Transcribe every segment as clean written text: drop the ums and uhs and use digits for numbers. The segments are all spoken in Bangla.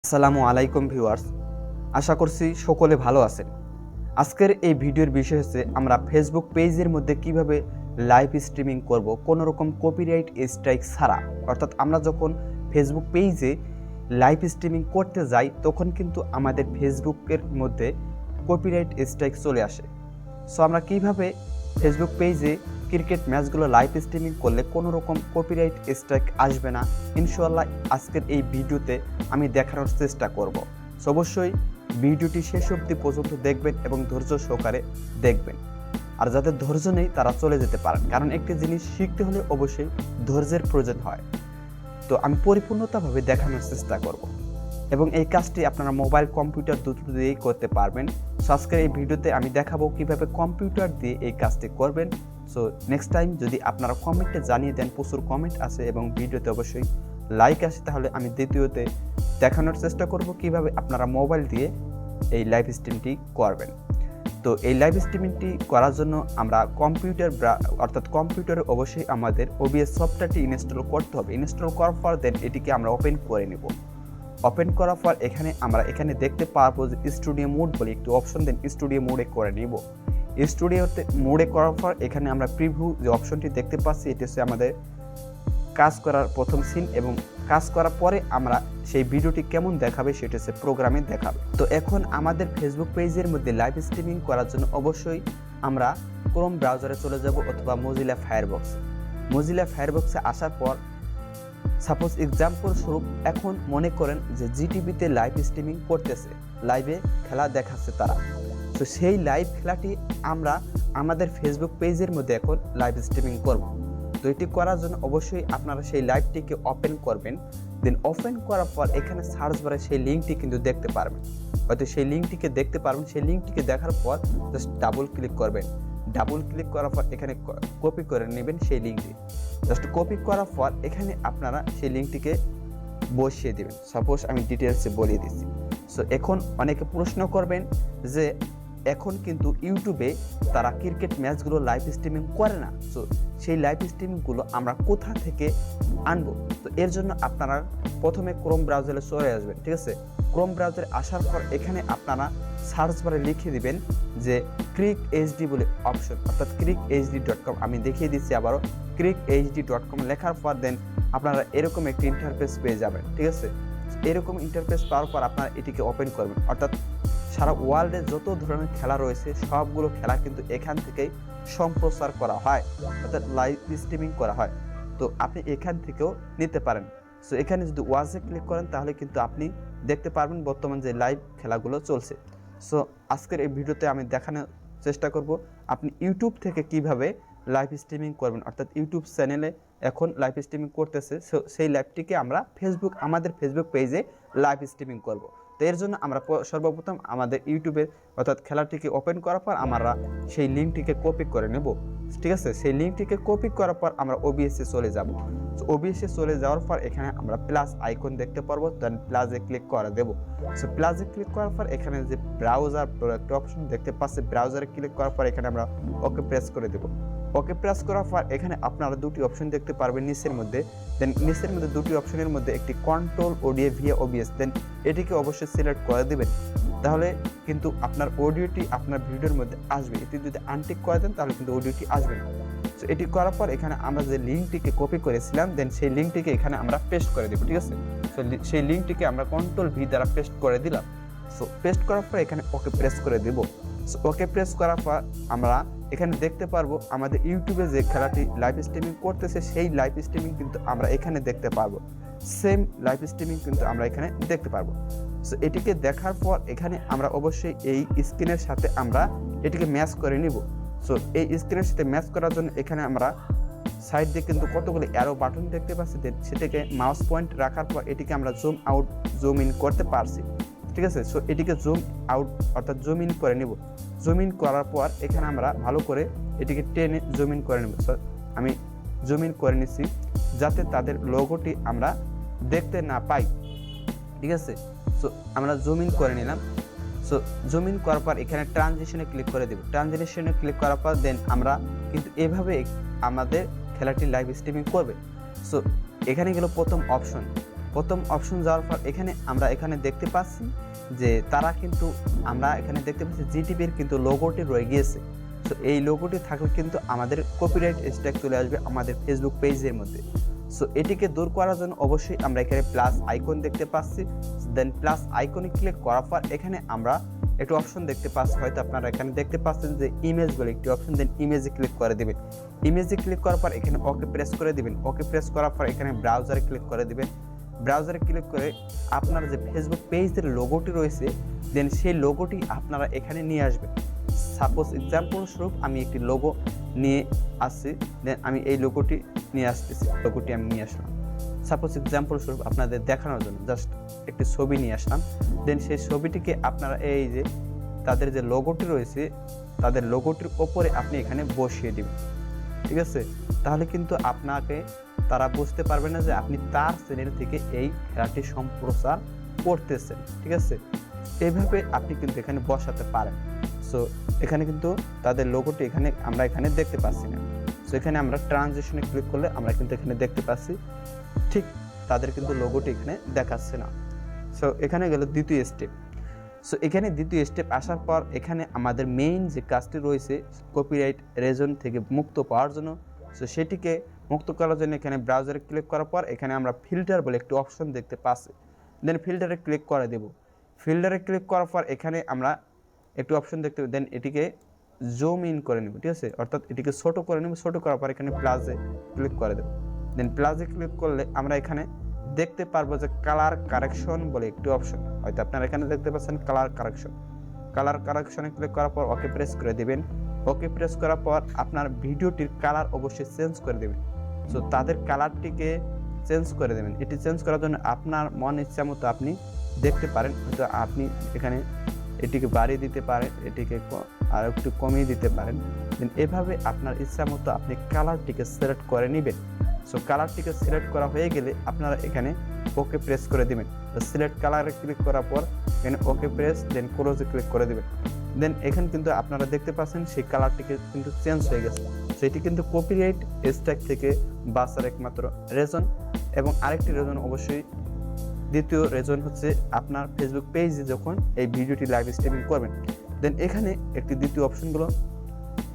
আসসালামু আলাইকুম ভিউয়ার্স, আশা করছি সকলে ভালো আছেন। আজকের এই ভিডিওর বিষয় হচ্ছে আমরা ফেসবুক পেজের মধ্যে কিভাবে লাইভ স্ট্রিমিং করব কোনো রকম কপিরাইট স্ট্রাইক ছাড়া। অর্থাৎ আমরা যখন ফেসবুক পেজে লাইভ স্ট্রিমিং করতে যাই তখন কিন্তু আমাদের ফেসবুকের মধ্যে কপিরাইট স্ট্রাইক চলে আসে। সো আমরা কিভাবে ফেসবুক পেজে ক্রিকেট ম্যাচগুলো লাইভ স্ট্রিমিং করলে কোনো রকম কপিরাইট স্ট্রাইক আসবে না, ইনশাআল্লাহ আজকের এই ভিডিওতে আমি দেখানোর চেষ্টা করব। সো অবশ্যই ভিডিওটি শেষ অবধি পর্যন্ত দেখবেন এবং ধৈর্য সহকারে দেখবেন। আর যাদের ধৈর্য নেই তারা চলে যেতে পারেন, কারণ একটি জিনিস শিখতে হলে অবশ্যই ধৈর্যের প্রয়োজন হয়। তো আমি পরিপূর্ণতাভাবে দেখানোর চেষ্টা করব এবং এই কাজটি আপনারা মোবাইল কম্পিউটার দুটো দিয়েই করতে পারবেন। সো আজকের এই ভিডিওতে আমি দেখাবো কিভাবে কম্পিউটার দিয়ে এই কাজটি করবেন। সো নেক্সট টাইম যদি আপনারা কমেন্টে জানিয়ে দেন, প্রচুর কমেন্ট আছে এবং ভিডিওতে অবশ্যই লাইক আসে, তাহলে আমি দ্বিতীয়তে দেখানোর চেষ্টা করব কিভাবে আপনারা মোবাইল দিয়ে এই লাইভ স্ট্রিমটি করবেন। তো এই লাইভ স্ট্রিমিংটি করার জন্য আমরা কম্পিউটারে অবশ্যই আমাদের ওবিএস সফটওয়্যারটি ইনস্টল করতে হবে। ইনস্টল করার পর দেন এটিকে আমরা ওপেন করে নেব। ওপেন করার পর এখানে দেখতে পারবো যে স্টুডিও মোড বলে একটি অপশন, দেন স্টুডিও মোডে করে নিব। স্টুডিওতে মোডে করার পর এখানে আমরা প্রিভিউ যে অপশনটি দেখতে পাচ্ছি, এটি হচ্ছে আমাদের কাজ করার প্রথম সিন, এবং কাজ করার পরে আমরা সেই ভিডিওটি কেমন দেখাবে সেটা হচ্ছে প্রোগ্রামে দেখাবে। তো এখন আমাদের ফেসবুক পেজের মধ্যে লাইভ স্ট্রিমিং করার জন্য অবশ্যই আমরা ক্রোম ব্রাউজারে চলে যাব অথবা মোজিলা ফায়ারবক্সে আসার পর সাপোজ এক্সাম্পল স্বরূপ এখন মনে করেন যে জিটিভিতে লাইভ স্ট্রিমিং করতেছে, লাইভে খেলা দেখাচ্ছে তারা। তো সেই লাইভ খেলাটি আমরা আমাদের ফেসবুক পেজের মধ্যে এখন লাইভ স্ট্রিমিং করব। তো এটি করার জন্য অবশ্যই আপনারা সেই লাইভটিকে ওপেন করবেন। দেন ওপেন করার পর এখানে সার্চ বারে সেই লিঙ্কটি কিন্তু দেখতে পারবেন, হয়তো সেই লিঙ্কটিকে দেখতে পারবেন। সেই লিঙ্কটিকে দেখার পর জাস্ট ডাবল ক্লিক করবেন। ডাবল ক্লিক করার পর এখানে কপি করে নেবেন সেই লিঙ্কটি। জাস্ট কপি করার পর এখানে আপনারা সেই লিঙ্কটিকে বসিয়ে দেবেন। সাপোজ আমি ডিটেলসে বলিয়ে দিচ্ছি। সো এখন অনেকে প্রশ্ন করবেন যে এখন কিন্তু ইউটিউবে তারা ক্রিকেট ম্যাচগুলো লাইভ স্ট্রিমিং করে না, সো সেই লাইভ স্ট্রিমিংগুলো আমরা কোথা থেকে আনবো? তো এর জন্য আপনারা প্রথমে ক্রোম ব্রাউজারে চলে আসবেন, ঠিক আছে? ক্রোম ব্রাউজারে আসার পর এখানে আপনারা সার্চ বারে লিখে দিবেন যে ক্রিক এইচডি বলে অপশন, অর্থাৎ crickHD.com। আমি দেখিয়ে দিচ্ছি আবারও, crickHD.com লেখার পর দেন আপনারা এরকম একটি ইন্টারফেস পেয়ে যাবেন, ঠিক আছে? এরকম ইন্টারফেস পাওয়ার পর আপনারা এটিকে ওপেন করবেন। অর্থাৎ সারা ওয়ার্ল্ডে যত ধরনের খেলা রয়েছে সবগুলো খেলা কিন্তু এখান থেকেই সম্প্রচার করা হয়, অর্থাৎ লাইভ স্ট্রিমিং করা হয়। তো আপনি এখান থেকেও নিতে পারেন। সো এখানে যদি ওয়াচে ক্লিক করেন তাহলে কিন্তু আপনি দেখতে পারবেন বর্তমান যে লাইভ খেলাগুলো চলছে। সো আজকের এই ভিডিওতে আমি দেখানোর চেষ্টা করব আপনি ইউটিউব থেকে কিভাবে লাইভ স্ট্রিমিং করবেন। অর্থাৎ ইউটিউব চ্যানেলে এখন লাইভ স্ট্রিমিং করতেছে, সেই লাইভটিকে আমরা আমাদের ফেসবুক পেজে লাইভ স্ট্রিমিং করব। তো এর জন্য আমরা সর্বপ্রথম আমাদের ইউটিউবে অর্থাৎ খেলাটিকে ওপেন করার পর আমরা সেই লিঙ্কটিকে কপি করে নেব, ঠিক আছে? সেই লিঙ্কটিকে কপি করার পর আমরা ওবিএসে চলে যাব। তো ওবিএসে চলে যাওয়ার পর এখানে আমরা প্লাস আইকন দেখতে পারবো, দেন প্লাসে ক্লিক করে দেব। সো প্লাসে ক্লিক করার পর এখানে যে ব্রাউজার একটা অপশন দেখতে পাচ্ছি, ব্রাউজারে ক্লিক করার পর এখানে আমরা ওকে প্রেস করে দেব। ওকে প্রেস করার পর এখানে আপনারা দুটি অপশন দেখতে পারবেন নিচের মধ্যে। দেন নিচের মধ্যে দুটি অপশনের মধ্যে একটি কন্ট্রোল অডিও ভিয়া ওবিএস, দেন এটিকে অবশ্যই সিলেক্ট করে দেবেন, তাহলে কিন্তু আপনার অডিওটি আপনার ভিডিওর মধ্যে আসবে। এটি যদি আনটিক করে দেন তাহলে কিন্তু অডিওটি আসবে না। সো এটি করার পর এখানে আমরা যে লিঙ্কটিকে কপি করেছিলাম দেন সেই লিঙ্কটিকে এখানে আমরা পেস্ট করে দেব, ঠিক আছে? সো সেই লিঙ্কটিকে আমরা কন্ট্রোল ভি দ্বারা পেস্ট করে দিলাম। সো পেস্ট করার পর এখানে ওকে প্রেস করে দেব। সো ওকে প্রেস করার পর আমরা এখানে দেখতে পারবো আমাদের ইউটিউবে যে খেলাটি লাইভ স্ট্রিমিং করতেছে সেই লাইভ স্ট্রিমিং কিন্তু আমরা এখানে দেখতে পারবো, সেম লাইভ স্ট্রিমিং কিন্তু আমরা এখানে দেখতে পারবো। সো এটিকে দেখার পর এখানে আমরা অবশ্যই এই স্ক্রিনের সাথে আমরা এটিকে ম্যাচ করে নিব। সো এই স্ক্রিনের সাথে ম্যাচ করার জন্য এখানে আমরা সাইড দিয়ে কিন্তু কতগুলো অ্যারো বাটন দেখতে পাচ্ছি, সেটাকে মাউস পয়েন্ট রাখার পর এটিকে আমরা জুম আউট জুম ইন করতে পারছি, ঠিক আছে? সো এটিকে জুম আউট অর্থাৎ জুম ইন করে নিব। জুম ইন করার পর এখানে আমরা ভালো করে এটিকে টেনে জুম ইন করে নেব। সো আমি জুম ইন করে নিচ্ছি যাতে তাদের লোগোটি আমরা দেখতে না পাই, ঠিক আছে? সো আমরা জুম ইন করে নিলাম। সো জুম ইন করার পর এখানে ট্রানজিশনে ক্লিক করে দেব। ট্রানজিশনে ক্লিক করার পর দেন আমরা কিন্তু এভাবে আমাদের খেলাটি লাইভ স্ট্রিমিং করবে। সো এখানে গেল প্রথম অপশন, প্রথম অপশন যাওয়ার পর আমরা এখানে দেখতে পাচ্ছি যে তারা কিন্তু আমরা এখানে দেখতে পাচ্ছি জিটিভির কিন্তু লোগোটি রয়ে গিয়েছে। সো এই লোগোটি থাকলে কিন্তু আমাদের কপিরাইট স্ট্রাইক চলে আসবে আমাদের ফেসবুক পেজের মধ্যে। সো এটিকে দূর করার জন্য অবশ্যই আমরা এখানে প্লাস আইকন দেখতে পাচ্ছি, দেন প্লাস আইকনে ক্লিক করার পর এখানে আমরা একটু অপশন দেখতে পাচ্ছি, হয়তো আপনারা এখানে দেখতে পাচ্ছেন যে ইমেজ বলে একটি অপশন, দেন ইমেজে ক্লিক করে দেবেন। ইমেজে ক্লিক করার পর এখানে ওকে প্রেস করে দিবেন। ওকে প্রেস করার পর এখানে ব্রাউজারে ক্লিক করে দিবেন। ব্রাউজারে ক্লিক করে আপনার যে ফেসবুক পেজের লোগোটি রয়েছে দেন সেই লোগোটি আপনারা এখানে নিয়ে আসবেন। সাপোজ এক্সাম্পল স্বরূপ আমি একটি লোগো নিয়ে আসছি, দেন আমি এই লোগোটি নিয়ে আসতেছি, লোগোটি আমি নিয়ে আসলাম। সাপোজ এক্সাম্পল স্বরূপ আপনাদের দেখানোর জন্য জাস্ট একটি ছবি নিয়ে আসলাম, দেন সেই ছবিটিকে আপনারা এই যে তাদের যে লোগোটি রয়েছে তাদের লোগোটির ওপরে আপনি এখানে বসিয়ে দিবেন। ঠিক আছে, তাহলে কিন্তু আপনাকে তারা বুঝতে পারবে না যে আপনি তার চ্যানেল থেকে এই খেলাটি সম্প্রচার করতেছেন। ঠিক আছে, এইভাবে আপনি কিন্তু এখানে বসাতে পারেন। সো এখানে কিন্তু তাদের লোগোটি আমরা এখানে দেখতে পাচ্ছি না। সো এখানে আমরা ট্রানজিশনে ক্লিক করলে আমরা কিন্তু এখানে দেখতে পাচ্ছি ঠিক তাদের কিন্তু লোগোটি এখানে দেখাচ্ছে না। সো এখানে গেল দ্বিতীয় স্টেপ। সো এখানে দ্বিতীয় স্টেপ আসার পর এখানে আমাদের মেইন যে কাজটি রয়েছে কপিরাইট রিজন থেকে মুক্ত পাওয়ার জন্য, সো সেটিকে মুক্ত করার জন্য এখানে ব্রাউজারে ক্লিক করার পর এখানে আমরা ফিল্টার বলে একটি অপশন দেখতে পাচ্ছি, দেন ফিল্টারে ক্লিক করে দেব। ফিল্টারে ক্লিক করার পর এখানে আমরা একটি অপশন দেখতে পাই, দেন এটিকে জুম ইন করে নেব। ঠিক আছে, অর্থাৎ এটিকে ছোটো করে নেব। ছোটো করার পর এখানে প্লাসে ক্লিক করে দেব। দেন প্লাসে ক্লিক করলে আমরা এখানে দেখতে পারবো যে কালার কারেকশন বলে একটি অপশন, হয়তো আপনারা এখানে দেখতে পাচ্ছেন কালার কারেকশন। কালার কারেকশনে ক্লিক করার পর ওকে প্রেস করে দেবেন। ওকে প্রেস করার পর আপনার ভিডিওটির কালার অবশ্যই চেঞ্জ করে দেবেন। সো তাদের কালারটিকে চেঞ্জ করে দেবেন। এটি চেঞ্জ করার জন্য আপনার মন ইচ্ছা মতো আপনি দেখতে পারেন, হয়তো আপনি এখানে এটিকে বাড়িয়ে দিতে পারেন, এটিকে আর একটু কমিয়ে দিতে পারেন। দেন এভাবে আপনার ইচ্ছা মতো আপনি কালারটিকে সিলেক্ট করে নেবেন। সো কালারটিকে সিলেক্ট করা হয়ে গেলে আপনারা এখানে ওকে প্রেস করে দেবেন। সিলেক্ট কালারে ক্লিক করার পর এখানে ওকে প্রেস দেন ক্লোজে ক্লিক করে দেবেন। দেন এখানে কিন্তু আপনারা দেখতে পাচ্ছেন সেই কালারটিকে কিন্তু চেঞ্জ হয়ে গেছে। সেটি কিন্তু কপিরাইট স্ট্রাইক থেকে বাঁচার একমাত্র রিজন। এবং আরেকটি রিজন অবশ্যই, দ্বিতীয় রিজন হচ্ছে আপনার ফেসবুক পেজে যখন এই ভিডিওটি লাইভ স্ট্রিমিং করবেন, দেন এখানে একটি দ্বিতীয় অপশনগুলো।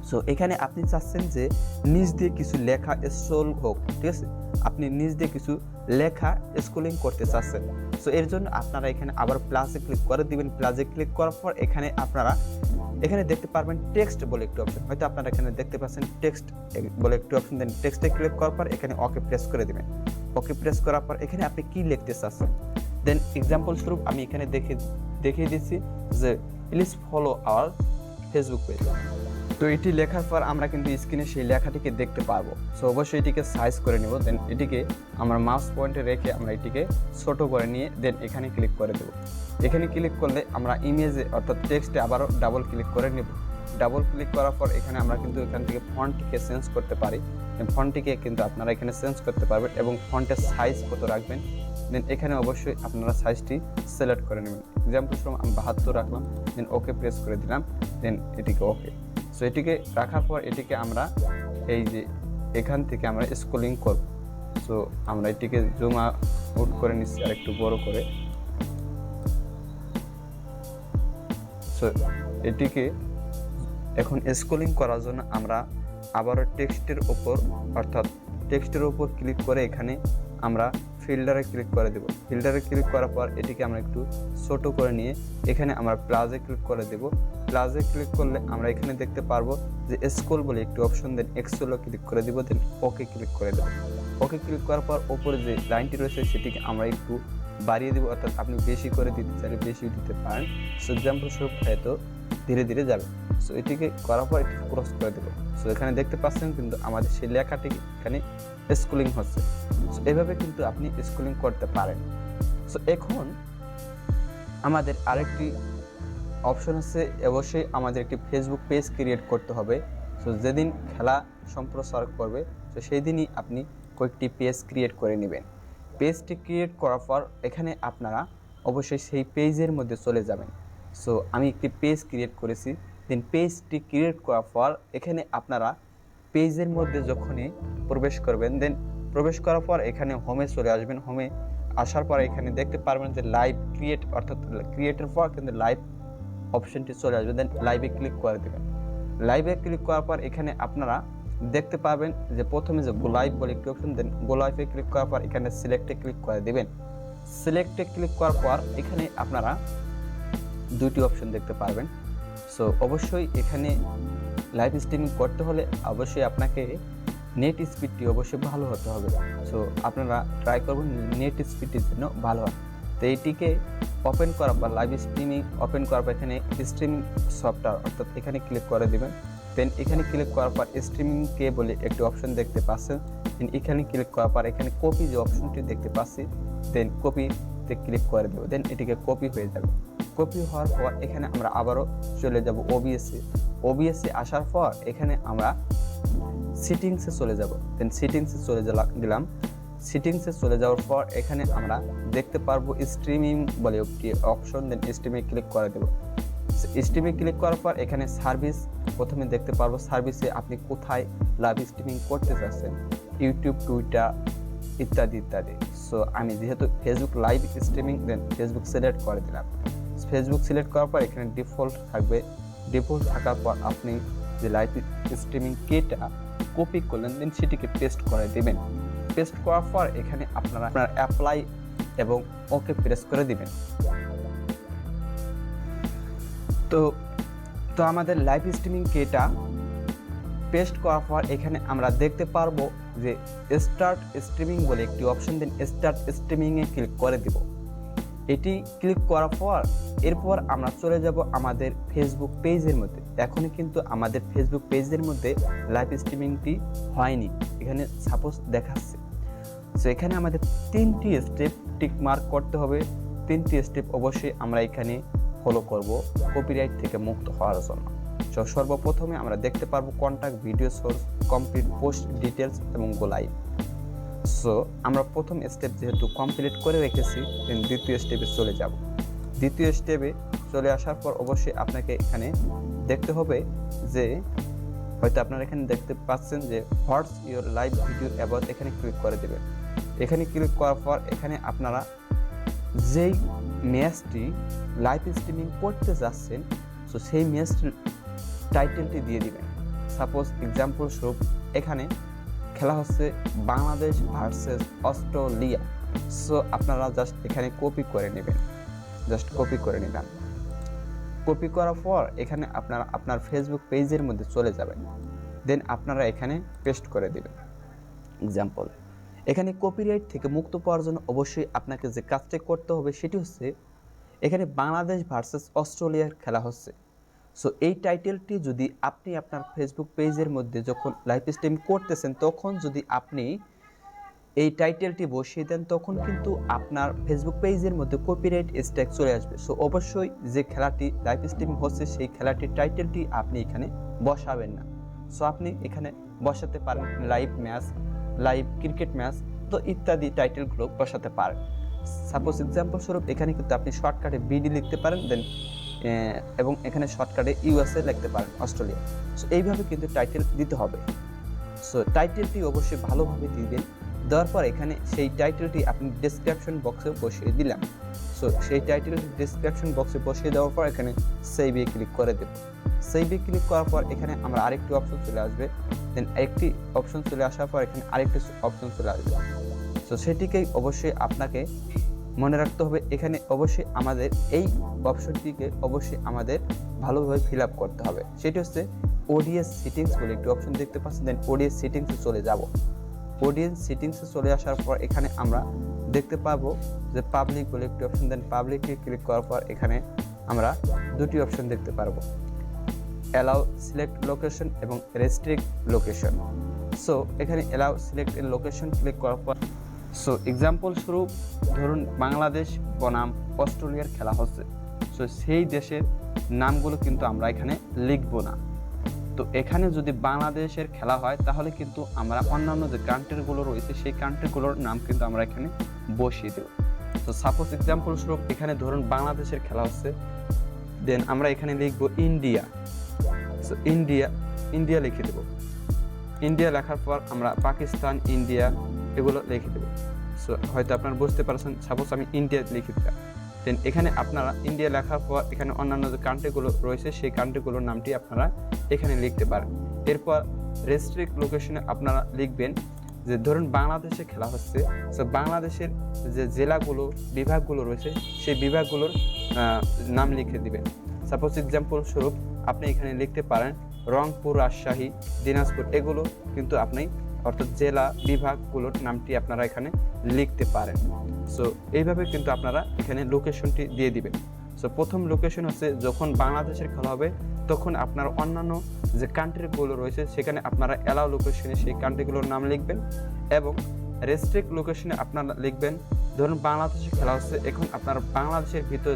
সো এখানে আপনি চাচ্ছেন যে নিচ দিয়ে কিছু লেখা স্ক্রল হোক। ঠিক আছে, আপনি নিচ দিয়ে কিছু লেখা স্ক্রলিং করতে চাচ্ছেন। সো এর জন্য আপনারা এখানে আবার প্লাসে ক্লিক করে দিবেন। প্লাসে ক্লিক করার পর এখানে আপনারা এখানে দেখতে পারবেন টেক্সট বলে একটি অপশন, হয়তো আপনারা এখানে দেখতে পাচ্ছেন টেক্সট বলে একটি অপশন। দেন টেক্সটে ক্লিক করার পর এখানে ওকে প্রেস করে দেবেন। ওকে প্রেস করার পর এখানে আপনি কি লিখতে চাচ্ছেন, দেন এক্সাম্পল স্বরূপ আমি এখানে দেখিয়ে দিচ্ছি যে please follow our Facebook page. তো এটি লেখার পর আমরা কিন্তু স্ক্রিনে সেই লেখাটিকে দেখতে পারবো। সো অবশ্যই এটিকে সাইজ করে নেব। দেন এটিকে আমরা মাউস পয়েন্টে রেখে আমরা এটিকে ছোটো করে নিয়ে দেন এখানে ক্লিক করে দেব। এখানে ক্লিক করলে আমরা ইমেজে অর্থাৎ টেক্সটে আবারও ডাবল ক্লিক করে নেব। ডাবল ক্লিক করার পর এখানে আমরা কিন্তু এখান থেকে ফন্টটিকে চেঞ্জ করতে পারি। ফন্টটিকে কিন্তু আপনারা এখানে চেঞ্জ করতে পারবেন এবং ফন্টের সাইজ কত রাখবেন দেন এখানে অবশ্যই আপনারা সাইজটি সিলেক্ট করে নেবেন। এক্সাম্পল স্বরূপ আমি 72 রাখলাম, দেন ওকে প্রেস করে দিলাম, দেন এটিকে ওকে। সো এটিকে রাখার পর এটিকে আমরা এই যে এখান থেকে আমরা স্ক্রলিং করব। সো আমরা এটিকে জুম আউট করে নিচ্ছি আর একটু বড় করে। সো এটিকে এখন স্ক্রলিং করার জন্য আমরা আবারও টেক্সটের ওপর অর্থাৎ টেক্সটের ওপর ক্লিক করে এখানে আমরা ফিল্টারে ক্লিক করে দেব। ফিল্টারে ক্লিক করার পর এটিকে আমরা একটু ছোট করে নিয়ে এখানে আমরা প্লাসে ক্লিক করে দেব। প্লাসে ক্লিক করলে আমরা এখানে দেখতে পারবো যে স্ক্রল বলে একটি অপশন, দেন এক্সেলও ক্লিক করে দেব, দেন ওকে ক্লিক করে দেব। ওকে ক্লিক করার পর ওপরে যে লাইনটি রয়েছে সেটিকে আমরা একটু বাড়িয়ে দেব, অর্থাৎ আপনি বেশি করে দিতে চাইলে বেশি দিতে পারেন। সো এক্সাম্পল স্বরূপ হয়তো ধীরে ধীরে যাবে। সো এটিকে করার পর একটু ক্রস করে দেবো। সো এখানে দেখতে পাচ্ছেন কিন্তু আমাদের সেই লেখাটি এখানে স্ক্রলিং হচ্ছে। সো এভাবে কিন্তু আপনি স্ক্রলিং করতে পারেন। সো এখন আমাদের আরেকটি অপশন আছে, অবশ্যই আমাদের একটি ফেসবুক পেজ ক্রিয়েট করতে হবে। সো যেদিন খেলা সম্প্রচার করবে তো সেই দিনই আপনি কয়েকটি পেজ ক্রিয়েট করে নেবেন। পেজটি ক্রিয়েট করার পর এখানে আপনারা অবশ্যই সেই পেজের মধ্যে চলে যাবেন। সো আমি একটি পেজ ক্রিয়েট করেছি, দেন পেজটি ক্রিয়েট করার পর এখানে আপনারা পেজের মধ্যে যখনই প্রবেশ করবেন, দেন প্রবেশ করার পর এখানে হোমে চলে আসবেন। হোমে আসার পর এখানে দেখতে পারবেন যে লাইভ ক্রিয়েট, অর্থাৎ ক্রিয়েটের পর কিন্তু লাইভ অপশনটি চলে আসবে। দেন লাইভে ক্লিক করে দেবেন। লাইভে ক্লিক করার পর এখানে আপনারা দেখতে পাবেন যে প্রথমে যে গো লাইভ বলে একটি অপশন, দেন গো লাইভে ক্লিক করার পর এখানে সিলেক্টে ক্লিক করে দেবেন। সিলেক্টে ক্লিক করার পর এখানে আপনারা দুটি অপশন দেখতে পারবেন। সো অবশ্যই এখানে লাইভ স্ট্রিমিং করতে হলে অবশ্যই আপনাকে নেট স্পিডটি অবশ্যই ভালো হতে হবে। সো আপনারা ট্রাই করবেন নেট স্পিডটির জন্য ভালো হয়। তো এইটিকে ওপেন করা বা লাইভ স্ট্রিমিং ওপেন করার পর এখানে স্ট্রিমিং সফটওয়্যার অর্থাৎ এখানে ক্লিক করে দেবেন। দেন এখানে ক্লিক করার পর স্ট্রিমিং কে বলে একটি অপশন দেখতে পাচ্ছেন। দেন এখানে ক্লিক করার পর এখানে কপি যে অপশনটি দেখতে পাচ্ছি, দেন কপিতে ক্লিক করে দেবো। দেন এটিকে কপি হয়ে যাবে। কপি হওয়ার পর এখানে আমরা আবারও চলে যাব ওবিএসে। ওবিএসে আসার পর এখানে আমরা সেটিংসে চলে যাব। দেন সেটিংসে চলে গেলাম। সেটিংসে চলে যাওয়ার পর এখানে আমরা দেখতে পারবো স্ট্রিমিং বলে একটি অপশন। দেন স্ট্রিমে ক্লিক করে দেব। স্ট্রিমে ক্লিক করার পর এখানে সার্ভিস প্রথমে দেখতে পারবো। সার্ভিসে আপনি কোথায় লাইভ স্ট্রিমিং করতে চাচ্ছেন, ইউটিউব, টুইটার ইত্যাদি ইত্যাদি। সো আমি যেহেতু ফেসবুক লাইভ স্ট্রিমিং, দেন ফেসবুক সিলেক্ট করে দিলাম। ফেসবুক সিলেক্ট করার পর এখানে ডিফল্ট থাকবে। ডিফল্ট থাকার পর আপনি যে লাইভ স্ট্রিমিং কিটা কপি করলেন, দেন সেটিকে পেস্ট করে দেবেন। পেস্ট করার পর এখানে আপনার অ্যাপ্লাই এবং ওকে প্রেস করে দিবেন। তো আমাদের লাইভ স্ট্রিমিং কিটা পেস্ট করার পর এখানে আমরা দেখতে পারবো যে স্টার্ট স্ট্রিমিং বলে একটি অপশন। দেন স্টার্ট স্ট্রিমিংয়ে ক্লিক করে দিব। এটি ক্লিক করার পর এরপর আমরা চলে যাব আমাদের ফেসবুক পেজের মধ্যে। এখনই কিন্তু আমাদের ফেসবুক পেজের মধ্যে লাইভ স্ট্রিমিংটি হয়নি, এখানে সাপোজ দেখাচ্ছে। সো এখানে আমাদের 3টি স্টেপ টিক মার্ক করতে হবে। 3টি স্টেপ অবশ্যই আমরা এখানে ফলো করব কপিরাইট থেকে মুক্ত হওয়ার জন্য। সো সর্বপ্রথমে আমরা দেখতে পারবো contact, video source, complete post details এবং গো লাইভ। সো আমরা প্রথম স্টেপ যেহেতু কমপ্লিট করে রেখেছি, দেন দ্বিতীয় স্টেপে চলে যাব। দ্বিতীয় স্টেপে চলে আসার পর অবশ্যই আপনাকে এখানে দেখতে হবে যে হয়তো আপনারা এখানে দেখতে পাচ্ছেন যে what's your live video about, এখানে ক্লিক করে দেবেন। এখানে ক্লিক করার পর এখানে আপনারা যেই ম্যাচটি লাইভ স্ট্রিমিং করতে যাচ্ছেন, সো সেই ম্যাচটির টাইটেলটি দিয়ে দিবেন। সাপোজ এক্সাম্পল স্বরূপ এখানে খেলা হচ্ছে বাংলাদেশ ভার্সেস অস্ট্রেলিয়া। সো আপনারা জাস্ট এখানে কপি করে নেবেন, জাস্ট কপি করে নেবেন। কপি করার পর এখানে আপনারা আপনার ফেসবুক পেজের মধ্যে চলে যাবেন। দেন আপনারা এখানে পেস্ট করে দিবেন। এক্সাম্পল এখানে কপিরাইট থেকে মুক্ত পাওয়ার জন্য অবশ্যই আপনাকে যে কাজটা করতে হবে সেটি হচ্ছে এখানে বাংলাদেশ ভার্সেস অস্ট্রেলিয়ার খেলা হচ্ছে। সো এই টাইটেলটি যদি আপনি আপনার ফেসবুক পেজের মধ্যে যখন লাইভ স্ট্রিম করতেছেন তখন যদি আপনি এই টাইটেলটি বসিয়ে দেন, তখন কিন্তু আপনার ফেসবুক পেজের মধ্যে কপিরাইট স্ট্রাইক চলে আসবে। সো অবশ্যই যে খেলাটি লাইভ স্ট্রিম হচ্ছে সেই খেলাটির টাইটেলটি আপনি এখানে বসাবেন না। সো আপনি এখানে বসাতে পারেন live match, live cricket match, তো ইত্যাদি টাইটেলগুলো বসাতে পারেন। সাপোজ এক্সাম্পল স্বরূপ এখানে কিন্তু আপনি শর্টকাটে বিডি লিখতে পারেন, দেন এবং এখানে শর্টকাটে ইউএসএ লিখতে পারেন, অস্ট্রেলিয়া। সো এইভাবে কিন্তু টাইটেল দিতে হবে। সো টাইটেলটি অবশ্যই ভালোভাবে দিবেন। দেওয়ার পর এখানে সেই টাইটেলটি আপনি ডেসক্রিপশন বক্সে বসিয়ে দিলাম। সো সেই টাইটেলটি ডেসক্রিপশন বক্সে বসিয়ে দেওয়ার পর এখানে সেভে ক্লিক করে দেব। সেভে ক্লিক করার পর এখানে আমরা আরেকটি অপশন চলে আসবে। দেন একটি অপশন চলে আসার পর এখানে আরেকটি অপশন চলে আসবে। সো সেটিকেই অবশ্যই আপনাকে মনে রাখতে হবে। এখানে অবশ্যই আমাদের এই অপশনটিকে অবশ্যই আমাদের ভালোভাবে ফিল আপ করতে হবে। সেটি হচ্ছে অডিয়েন্স সেটিংস বলে একটি অপশন দেখতে পাচ্ছেন। দেন অডিয়েন্স সেটিংসে চলে যাব। অডিয়েন্স সেটিংসে চলে আসার পর এখানে আমরা দেখতে পাবো যে পাবলিক বলে একটি অপশন। দেন পাবলিকে ক্লিক করার পর এখানে আমরা দুটি অপশন দেখতে পারবো, অ্যালাউ সিলেক্ট লোকেশন এবং রেস্ট্রিক্ট লোকেশন। সো এখানে অ্যালাউ সিলেক্ট লোকেশন ক্লিক করার পর সো এক্সাম্পল স্বরূপ ধরুন বাংলাদেশ বনাম অস্ট্রেলিয়ার খেলা হচ্ছে। সো সেই দেশের নামগুলো কিন্তু আমরা এখানে লিখব না। তো এখানে যদি বাংলাদেশের খেলা হয় তাহলে কিন্তু আমরা অন্যান্য যে কান্ট্রিগুলো রয়েছে সেই কান্ট্রিগুলোর নাম কিন্তু আমরা এখানে বসিয়ে দেব। তো সাপোজ এক্সাম্পল স্বরূপ এখানে ধরুন বাংলাদেশের খেলা হচ্ছে, দেন আমরা এখানে লিখব ইন্ডিয়া। সো ইন্ডিয়া লিখে দেব। ইন্ডিয়া লেখার পর আমরা পাকিস্তান, ইন্ডিয়া এগুলো লিখে দেব। সো সো হয়তো আপনারা বুঝতে পারছেন, সাপোজ আমি ইন্ডিয়া লিখে দিলাম, দেন এখানে আপনারা ইন্ডিয়া লেখার পর এখানে অন্যান্য যে কান্ট্রিগুলো রয়েছে সেই কান্ট্রিগুলোর নামটি আপনারা এখানে লিখতে পারেন। এরপর রেস্ট্রিক্ট লোকেশনে আপনারা লিখবেন যে ধরুন বাংলাদেশে খেলা হচ্ছে, সো বাংলাদেশের যে জেলাগুলো বিভাগগুলো রয়েছে সেই বিভাগগুলোর নাম লিখে দিবেন। সাপোজ এক্সাম্পল স্বরূপ আপনি এখানে লিখতে পারেন রংপুর, রাজশাহী, দিনাজপুর, এগুলো কিন্তু আপনি অর্থাৎ জেলা বিভাগগুলোর নামটি আপনারা এখানে লিখতে পারেন। সো এইভাবে কিন্তু আপনারা এখানে লোকেশনটি দিয়ে দিবেন। সো প্রথম লোকেশন হচ্ছে যখন বাংলাদেশের খেলা হবে তখন আপনার অন্যান্য যে কান্ট্রিগুলো রয়েছে সেখানে আপনারা অ্যালাউ লোকেশনে সেই কান্ট্রিগুলোর নাম লিখবেন, এবং রেস্ট্রিক্ট লোকেশনে আপনারা লিখবেন ধরুন বাংলাদেশে খেলা হচ্ছে, এখন আপনারা বাংলাদেশের ভিতর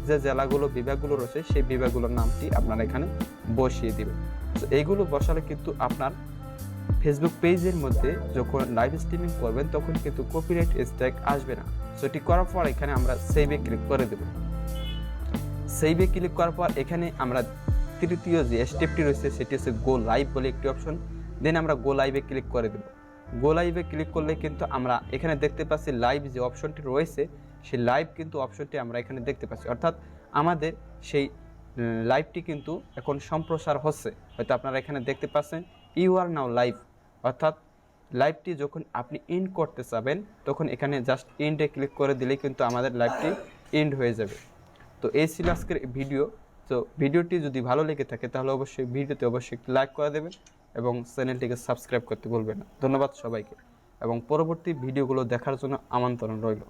যে জেলাগুলো বিভাগগুলো রয়েছে সেই বিভাগগুলোর নামটি আপনারা এখানে বসিয়ে দিবেন। তো এইগুলো বসালে কিন্তু আপনার ফেসবুক পেজের মধ্যে যখন লাইভ স্ট্রিমিং করবেন তখন কিন্তু কপিরাইট স্ট্রাইক আসবে না। সো এটি করার পর এখানে আমরা সেভে ক্লিক করে দেব। সেভে ক্লিক করার পর এখানে আমরা তৃতীয় যে স্টেপটি রয়েছে সেটি হচ্ছে গো লাইভ বলে একটি অপশন, দেন আমরা গো লাইভে ক্লিক করে দেব। গো লাইভে ক্লিক করলে কিন্তু আমরা এখানে দেখতে পাচ্ছি লাইভ যে অপশনটি রয়েছে সেই লাইভ কিন্তু অপশনটি আমরা এখানে দেখতে পাচ্ছি, অর্থাৎ আমাদের সেই লাইভটি কিন্তু এখন সম্প্রসার হচ্ছে। হয়তো আপনারা এখানে দেখতে পাচ্ছেন ইউ আর নাও লাইভ, অর্থাৎ লাইভটি যখন আপনি এন্ড করতে চাবেন তখন এখানে জাস্ট এন্ডে ক্লিক করে দিলেই কিন্তু আমাদের লাইভটি এন্ড হয়ে যাবে। তো এই ছিল আজকের ভিডিও। তো ভিডিওটি যদি ভালো লেগে থাকে তাহলে অবশ্যই ভিডিওতে একটি লাইক করে দেবেন এবং চ্যানেলটিকে সাবস্ক্রাইব করতে ভুলবেন না। ধন্যবাদ সবাইকে, এবং পরবর্তী ভিডিওগুলো দেখার জন্য আমন্ত্রণ রইল।